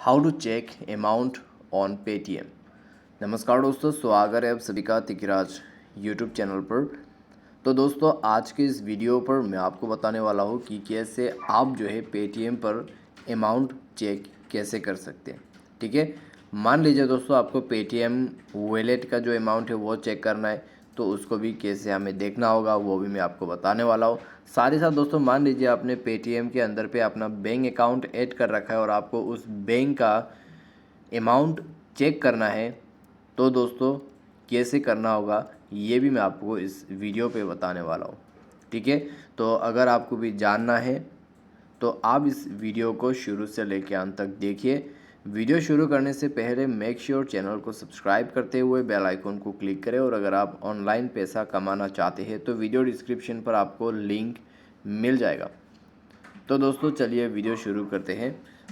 How to check amount on Paytm. नमस्कार दोस्तों, स्वागत है आप सभी का तिकराज यूट्यूब चैनल पर। तो दोस्तों, आज के इस वीडियो पर मैं आपको बताने वाला हूँ कि कैसे आप जो है पेटीएम पर अमाउंट चेक कैसे कर सकते हैं। ठीक है, मान लीजिए दोस्तों आपको पेटीएम वॉलेट का जो अमाउंट है वो चेक करना है, तो उसको भी कैसे हमें देखना होगा वो भी मैं आपको बताने वाला हूँ। साथ ही साथ दोस्तों, मान लीजिए आपने पेटीएम के अंदर पे अपना बैंक अकाउंट ऐड कर रखा है और आपको उस बैंक का अमाउंट चेक करना है, तो दोस्तों कैसे करना होगा ये भी मैं आपको इस वीडियो पे बताने वाला हूँ। ठीक है, तो अगर आपको भी जानना है तो आप इस वीडियो को शुरू से लेकर अंत तक देखिए। वीडियो शुरू करने से पहले मेक श्योर चैनल को सब्सक्राइब करते हुए बेल आइकन को क्लिक करें, और अगर आप ऑनलाइन पैसा कमाना चाहते हैं तो वीडियो डिस्क्रिप्शन पर आपको लिंक मिल जाएगा। तो दोस्तों चलिए वीडियो शुरू करते हैं।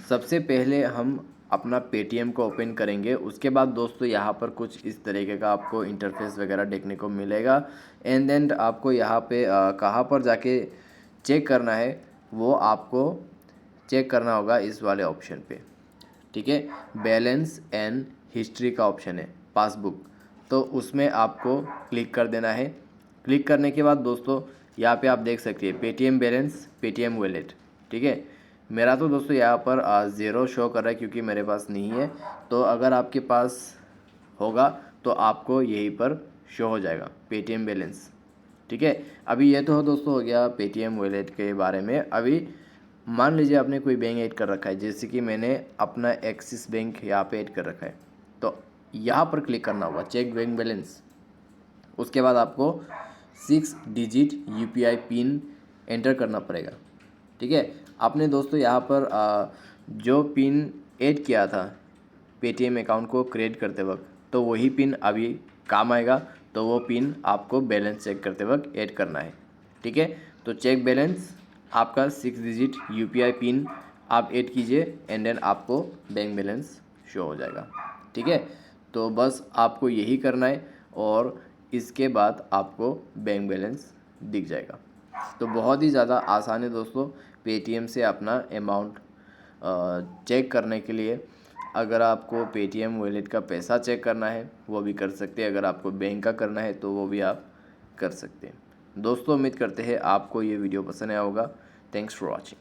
सबसे पहले हम अपना पेटीएम को ओपन करेंगे। उसके बाद दोस्तों यहाँ पर कुछ इस तरीके का आपको इंटरफेस वगैरह देखने को मिलेगा। एंड देन आपको यहाँ पे कहाँ पर जाके चेक करना है वो आपको चेक करना होगा इस वाले ऑप्शन पे। ठीक है, बैलेंस एंड हिस्ट्री का ऑप्शन है, पासबुक, तो उसमें आपको क्लिक कर देना है। क्लिक करने के बाद दोस्तों यहाँ पे आप देख सकते हैं पेटीएम बैलेंस, पेटीएम वॉलेट। ठीक है, मेरा तो दोस्तों यहाँ पर ज़ीरो शो कर रहा है क्योंकि मेरे पास नहीं है। तो अगर आपके पास होगा तो आपको यहीं पर शो हो जाएगा पेटीएम बैलेंस। ठीक है, अभी ये तो दोस्तों हो गया पेटीएम वॉलेट के बारे में। अभी मान लीजिए आपने कोई बैंक ऐड कर रखा है, जैसे कि मैंने अपना एक्सिस बैंक यहाँ पे ऐड कर रखा है, तो यहाँ पर क्लिक करना होगा चेक बैंक बैलेंस। उसके बाद आपको 6 डिजिट यूपीआई पिन एंटर करना पड़ेगा। ठीक है, आपने दोस्तों यहाँ पर जो पिन ऐड किया था पेटीएम अकाउंट को क्रिएट करते वक्त, तो वही पिन अभी काम आएगा, तो वो पिन आपको बैलेंस चेक करते वक्त ऐड करना है। ठीक है, तो चेक बैलेंस आपका 6 डिजिट यूपीआई पिन आप ऐड कीजिए एंड देन आपको बैंक बैलेंस शो हो जाएगा। ठीक है, तो बस आपको यही करना है और इसके बाद आपको बैंक बैलेंस दिख जाएगा। तो बहुत ही ज़्यादा आसान है दोस्तों पेटीएम से अपना अमाउंट चेक करने के लिए। अगर आपको पेटीएम वॉलेट का पैसा चेक करना है वो भी कर सकते हैं, अगर आपको बैंक का करना है तो वो भी आप कर सकते हैं। दोस्तों उम्मीद करते हैं आपको ये वीडियो पसंद आया होगा। Thanks for watching.